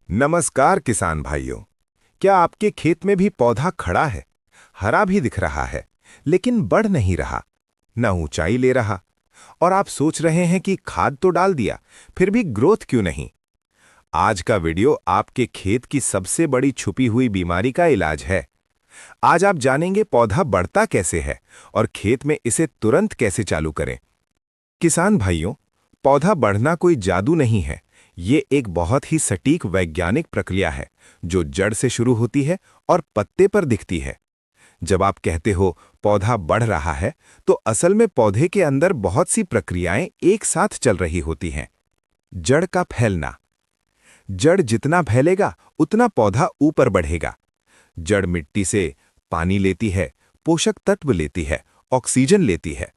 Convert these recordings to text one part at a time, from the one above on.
नमस्कार किसान भाइयों। क्या आपके खेत में भी पौधा खड़ा है? हरा भी दिख रहा है, लेकिन बढ़ नहीं रहा, न ऊंचाई ले रहा। और आप सोच रहे हैं कि खाद तो डाल दिया, फिर भी ग्रोथ क्यों नहीं? आज का वीडियो आपके खेत की सबसे बड़ी छुपी हुई बीमारी का इलाज है। आज आप जानेंगे पौधा बढ़ता कैसे है और खेत में इसे तुरंत कैसे चालू करें। किसान भाइयों, पौधा बढ़ना कोई जादू नहीं है। ये एक बहुत ही सटीक वैज्ञानिक प्रक्रिया है जो जड़ से शुरू होती है और पत्ते पर दिखती है। जब आप कहते हो पौधा बढ़ रहा है, तो असल में पौधे के अंदर बहुत सी प्रक्रियाएं एक साथ चल रही होती हैं। जड़ का फैलना। जड़ जितना फैलेगा उतना पौधा ऊपर बढ़ेगा। जड़ मिट्टी से पानी लेती है, पोषक तत्व लेती है, ऑक्सीजन लेती है।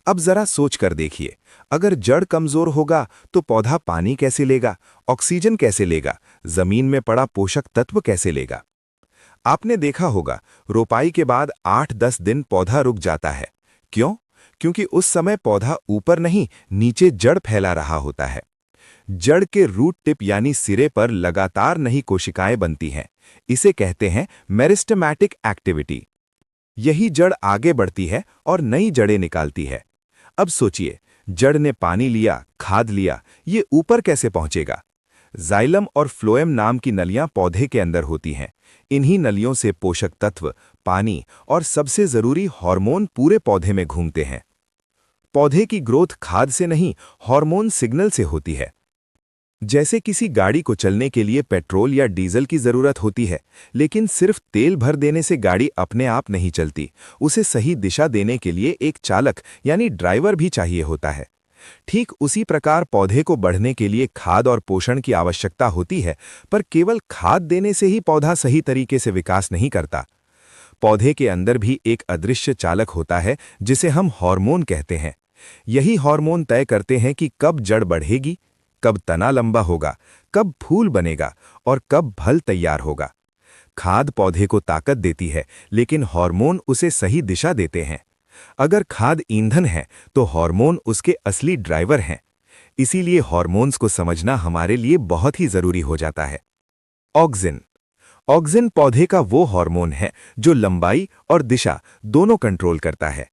अब जरा सोच कर देखिए, अगर जड़ कमजोर होगा तो पौधा पानी कैसे लेगा, ऑक्सीजन कैसे लेगा, जमीन में पड़ा पोषक तत्व कैसे लेगा? आपने देखा होगा, रोपाई के बाद 8-10 दिन पौधा रुक जाता है। क्यों? क्योंकि उस समय पौधा ऊपर नहीं, नीचे जड़ फैला रहा होता है। जड़ के रूट टिप यानी सिरे पर लगातार नई कोशिकाएं बनती हैं। इसे कहते हैं मेरिस्टेमैटिक एक्टिविटी। यही जड़ आगे बढ़ती है और नई जड़ें निकालती है। अब सोचिए, जड़ ने पानी लिया, खाद लिया, ये ऊपर कैसे पहुंचेगा? जाइलम और फ्लोएम नाम की नलियां पौधे के अंदर होती हैं। इन्हीं नलियों से पोषक तत्व, पानी और सबसे जरूरी हार्मोन पूरे पौधे में घूमते हैं। पौधे की ग्रोथ खाद से नहीं, हार्मोन सिग्नल से होती है। जैसे किसी गाड़ी को चलने के लिए पेट्रोल या डीजल की जरूरत होती है, लेकिन सिर्फ तेल भर देने से गाड़ी अपने आप नहीं चलती। उसे सही दिशा देने के लिए एक चालक यानी ड्राइवर भी चाहिए होता है। ठीक उसी प्रकार पौधे को बढ़ने के लिए खाद और पोषण की आवश्यकता होती है, पर केवल खाद देने से ही पौधा सही तरीके से विकास नहीं करता। पौधे के अंदर भी एक अदृश्य चालक होता है जिसे हम हार्मोन कहते हैं। यही हार्मोन तय करते हैं कि कब जड़ बढ़ेगी, कब तना लंबा होगा, कब फूल बनेगा और कब फल तैयार होगा। खाद पौधे को ताकत देती है, लेकिन हार्मोन उसे सही दिशा देते हैं। अगर खाद ईंधन है, तो हार्मोन उसके असली ड्राइवर हैं। इसीलिए हार्मोन्स को समझना हमारे लिए बहुत ही जरूरी हो जाता है। ऑक्सिन। ऑक्सिन पौधे का वो हार्मोन है जो लंबाई और दिशा दोनों कंट्रोल करता है।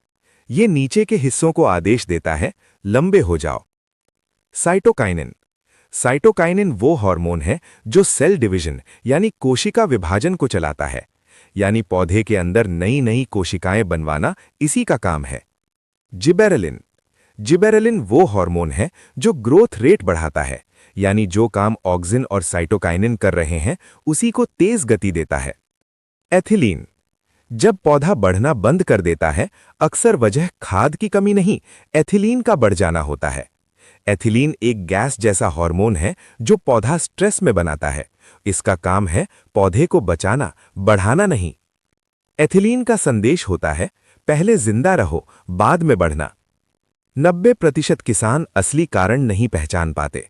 ये नीचे के हिस्सों को आदेश देता है, लंबे हो जाओ। साइटोकाइनिन। साइटोकाइनिन वो हार्मोन है जो सेल डिवीजन यानी कोशिका विभाजन को चलाता है। यानी पौधे के अंदर नई नई कोशिकाएं बनवाना इसी का काम है। जिबेरेलिन। जिबेरेलिन वो हार्मोन है जो ग्रोथ रेट बढ़ाता है। यानी जो काम ऑक्सिन और साइटोकाइनिन कर रहे हैं, उसी को तेज गति देता है। एथिलीन। जब पौधा बढ़ना बंद कर देता है, अक्सर वजह खाद की कमी नहीं, एथिलीन का बढ़ जाना होता है। एथिलीन एक गैस जैसा हार्मोन है जो पौधा स्ट्रेस में बनाता है। इसका काम है पौधे को बचाना, बढ़ाना नहीं। एथिलीन का संदेश होता है, पहले जिंदा रहो, बाद में बढ़ना। 90% किसान असली कारण नहीं पहचान पाते।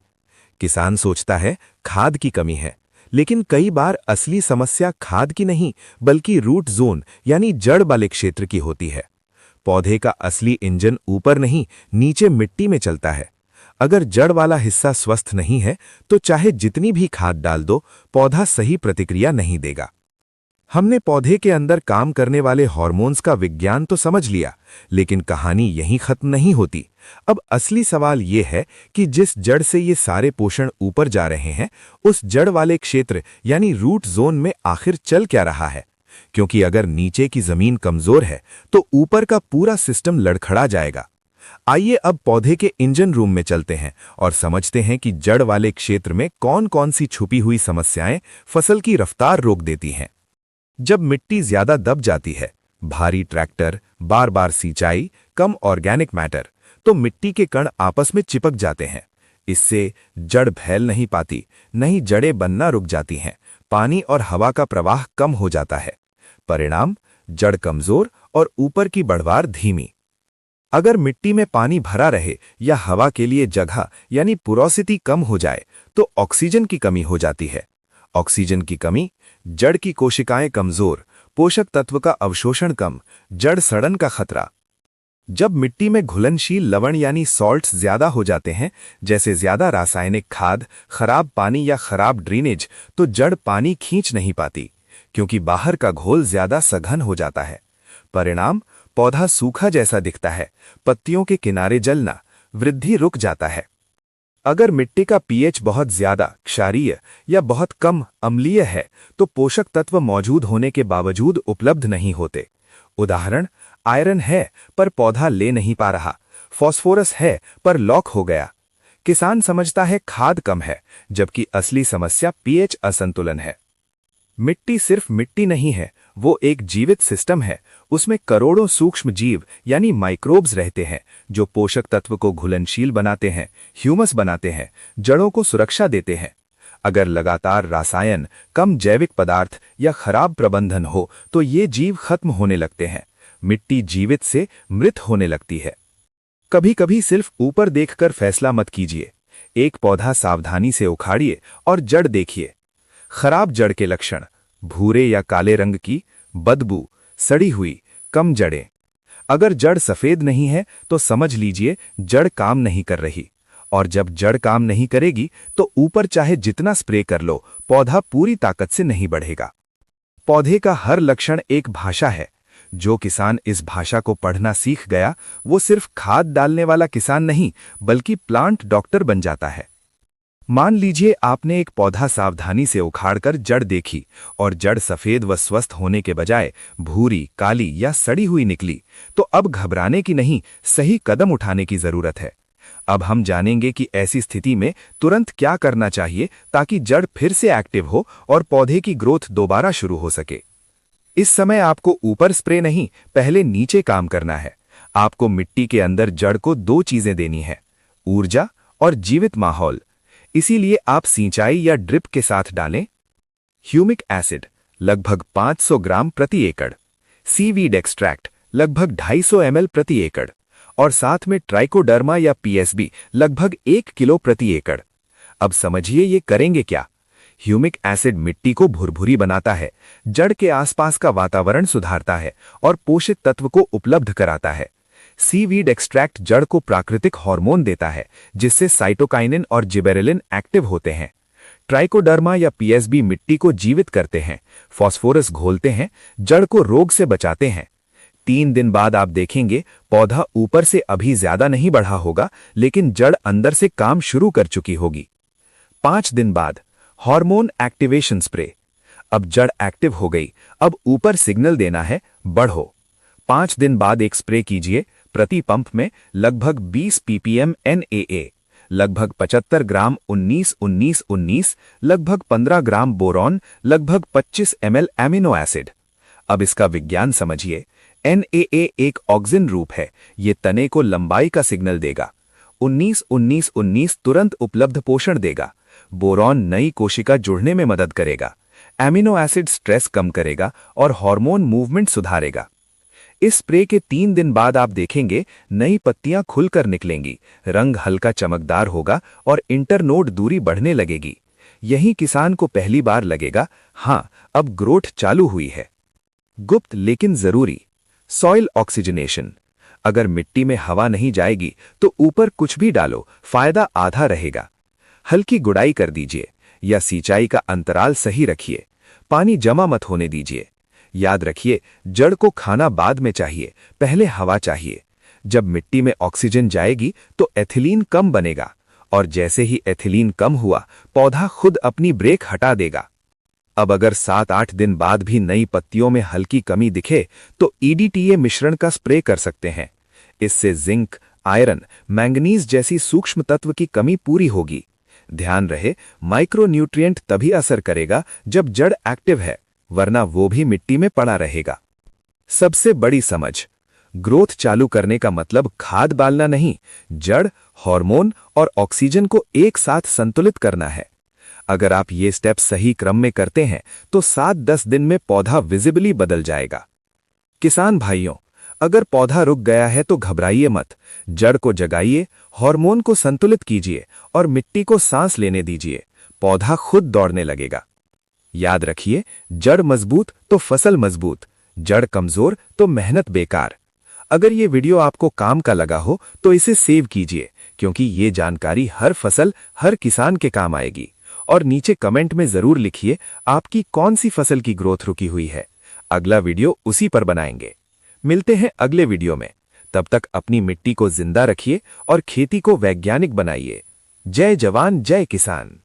किसान सोचता है खाद की कमी है, लेकिन कई बार असली समस्या खाद की नहीं, बल्कि रूट जोन यानी जड़ वाले क्षेत्र की होती है। पौधे का असली इंजन ऊपर नहीं, नीचे मिट्टी में चलता है। अगर जड़ वाला हिस्सा स्वस्थ नहीं है, तो चाहे जितनी भी खाद डाल दो, पौधा सही प्रतिक्रिया नहीं देगा। हमने पौधे के अंदर काम करने वाले हार्मोन्स का विज्ञान तो समझ लिया, लेकिन कहानी यहीं खत्म नहीं होती। अब असली सवाल यह है कि जिस जड़ से ये सारे पोषण ऊपर जा रहे हैं, उस जड़ वाले क्षेत्र यानी रूट जोन में आखिर चल क्या रहा है? क्योंकि अगर नीचे की जमीन कमजोर है, तो ऊपर का पूरा सिस्टम लड़खड़ा जाएगा। आइए अब पौधे के इंजन रूम में चलते हैं और समझते हैं कि जड़ वाले क्षेत्र में कौन कौन सी छुपी हुई समस्याएं फसल की रफ्तार रोक देती हैं। जब मिट्टी ज्यादा दब जाती है, भारी ट्रैक्टर, बार बार सिंचाई, कम ऑर्गेनिक मैटर, तो मिट्टी के कण आपस में चिपक जाते हैं। इससे जड़ फैल नहीं पाती, नई जड़ें बनना रुक जाती हैं, पानी और हवा का प्रवाह कम हो जाता है। परिणाम, जड़ कमजोर और ऊपर की बढ़वार धीमी। अगर मिट्टी में पानी भरा रहे या हवा के लिए जगह यानी पोरोसिटी कम हो जाए, तो ऑक्सीजन की कमी हो जाती है। ऑक्सीजन की कमी, जड़ की कोशिकाएं कमजोर, पोषक तत्व का अवशोषण कम, जड़ सड़न का खतरा। जब मिट्टी में घुलनशील लवण यानी सॉल्ट्स ज्यादा हो जाते हैं, जैसे ज्यादा रासायनिक खाद, खराब पानी या खराब ड्रेनेज, तो जड़ पानी खींच नहीं पाती, क्योंकि बाहर का घोल ज्यादा सघन हो जाता है। परिणाम, पौधा सूखा जैसा दिखता है, पत्तियों के किनारे जलना, वृद्धि रुक जाता है। अगर मिट्टी का पीएच बहुत ज्यादा क्षारीय या बहुत कम अम्लीय है, तो पोषक तत्व मौजूद होने के बावजूद उपलब्ध नहीं होते। उदाहरण, आयरन है पर पौधा ले नहीं पा रहा, फास्फोरस है पर लॉक हो गया। किसान समझता है खाद कम है, जबकि असली समस्या पीएच असंतुलन है। मिट्टी सिर्फ मिट्टी नहीं है, वो एक जीवित सिस्टम है। उसमें करोड़ों सूक्ष्म जीव यानी माइक्रोब्स रहते हैं, जो पोषक तत्व को घुलनशील बनाते हैं, ह्यूमस बनाते हैं, जड़ों को सुरक्षा देते हैं। अगर लगातार रासायन, कम जैविक पदार्थ या खराब प्रबंधन हो, तो ये जीव खत्म होने लगते हैं। मिट्टी जीवित से मृत होने लगती है। कभी कभी सिर्फ ऊपर देखकर फैसला मत कीजिए। एक पौधा सावधानी से उखाड़िए और जड़ देखिए। खराब जड़ के लक्षण: भूरे या काले रंग की, बदबू, सड़ी हुई, कम जड़ें। अगर जड़ सफेद नहीं है तो समझ लीजिए जड़ काम नहीं कर रही। और जब जड़ काम नहीं करेगी तो ऊपर चाहे जितना स्प्रे कर लो, पौधा पूरी ताकत से नहीं बढ़ेगा। पौधे का हर लक्षण एक भाषा है। जो किसान इस भाषा को पढ़ना सीख गया, वो सिर्फ खाद डालने वाला किसान नहीं, बल्कि प्लांट डॉक्टर बन जाता है। मान लीजिए आपने एक पौधा सावधानी से उखाड़कर जड़ देखी और जड़ सफेद व स्वस्थ होने के बजाय भूरी, काली या सड़ी हुई निकली, तो अब घबराने की नहीं, सही कदम उठाने की जरूरत है। अब हम जानेंगे कि ऐसी स्थिति में तुरंत क्या करना चाहिए ताकि जड़ फिर से एक्टिव हो और पौधे की ग्रोथ दोबारा शुरू हो सके। इस समय आपको ऊपर स्प्रे नहीं, पहले नीचे काम करना है। आपको मिट्टी के अंदर जड़ को दो चीजें देनी है: ऊर्जा और जीवित माहौल। इसीलिए आप सिंचाई या ड्रिप के साथ डालें ह्यूमिक एसिड लगभग 500 ग्राम प्रति एकड़, सीवीड एक्सट्रैक्ट लगभग 250 ml प्रति एकड़ और साथ में ट्राइकोडर्मा या पीएसबी लगभग 1 किलो प्रति एकड़। अब समझिए ये करेंगे क्या। ह्यूमिक एसिड मिट्टी को भुरभुरी बनाता है, जड़ के आसपास का वातावरण सुधारता है और पोषक तत्व को उपलब्ध कराता है। सीवीड एक्सट्रैक्ट जड़ को प्राकृतिक हार्मोन देता है, जिससे साइटोकाइनिन और जिबेरेलिन एक्टिव होते हैं। ट्राइकोडर्मा या पीएसबी मिट्टी को जीवित करते हैं, फास्फोरस घोलते हैं, जड़ को रोग से बचाते हैं। 3 दिन बाद आप देखेंगे पौधा ऊपर से अभी ज्यादा नहीं बढ़ा होगा, लेकिन जड़ अंदर से काम शुरू कर चुकी होगी। 5 दिन बाद हार्मोन एक्टिवेशन स्प्रे। अब जड़ एक्टिव हो गई, अब ऊपर सिग्नल देना है, बढ़ो। 5 दिन बाद एक स्प्रे कीजिए, प्रति पंप में लगभग 20 ppm NaA, लगभग 75 ग्राम 19-19-19, लगभग 15 ग्राम बोरॉन, लगभग 25 ml एमिनो एसिड। अब इसका विज्ञान समझिए। NaA एक ऑक्सिन रूप है, ये तने को लंबाई का सिग्नल देगा। 19-19-19 तुरंत उपलब्ध पोषण देगा। बोरॉन नई कोशिका जुड़ने में मदद करेगा। एमिनो एसिड स्ट्रेस कम करेगा और हार्मोन मूवमेंट सुधारेगा। इस स्प्रे के 3 दिन बाद आप देखेंगे नई पत्तियां खुलकर निकलेंगी, रंग हल्का चमकदार होगा और इंटरनोड दूरी बढ़ने लगेगी। यही किसान को पहली बार लगेगा, हाँ, अब ग्रोथ चालू हुई है। गुप्त लेकिन जरूरी सॉइल ऑक्सीजनेशन। अगर मिट्टी में हवा नहीं जाएगी तो ऊपर कुछ भी डालो, फायदा आधा रहेगा। हल्की गुड़ाई कर दीजिए या सिंचाई का अंतराल सही रखिए। पानी जमा मत होने दीजिए। याद रखिए, जड़ को खाना बाद में चाहिए, पहले हवा चाहिए। जब मिट्टी में ऑक्सीजन जाएगी तो एथिलीन कम बनेगा और जैसे ही एथिलीन कम हुआ, पौधा खुद अपनी ब्रेक हटा देगा। अब अगर 7-8 दिन बाद भी नई पत्तियों में हल्की कमी दिखे तो EDTA मिश्रण का स्प्रे कर सकते हैं। इससे जिंक, आयरन, मैंगनीज जैसी सूक्ष्म तत्व की कमी पूरी होगी। ध्यान रहे, माइक्रोन्यूट्रिएंट तभी असर करेगा जब जड़ एक्टिव है, वरना वो भी मिट्टी में पड़ा रहेगा। सबसे बड़ी समझ: ग्रोथ चालू करने का मतलब खाद डालना नहीं, जड़, हार्मोन और ऑक्सीजन को एक साथ संतुलित करना है। अगर आप ये स्टेप सही क्रम में करते हैं तो 7-10 दिन में पौधा विजिबली बदल जाएगा। किसान भाइयों, अगर पौधा रुक गया है तो घबराइए मत। जड़ को जगाइए, हार्मोन को संतुलित कीजिए और मिट्टी को सांस लेने दीजिए। पौधा खुद दौड़ने लगेगा। याद रखिए, जड़ मजबूत तो फसल मजबूत, जड़ कमजोर तो मेहनत बेकार। अगर ये वीडियो आपको काम का लगा हो तो इसे सेव कीजिए, क्योंकि ये जानकारी हर फसल, हर किसान के काम आएगी। और नीचे कमेंट में जरूर लिखिए आपकी कौन सी फसल की ग्रोथ रुकी हुई है। अगला वीडियो उसी पर बनाएंगे। मिलते हैं अगले वीडियो में। तब तक अपनी मिट्टी को जिंदा रखिए और खेती को वैज्ञानिक बनाइए। जय जवान, जय किसान।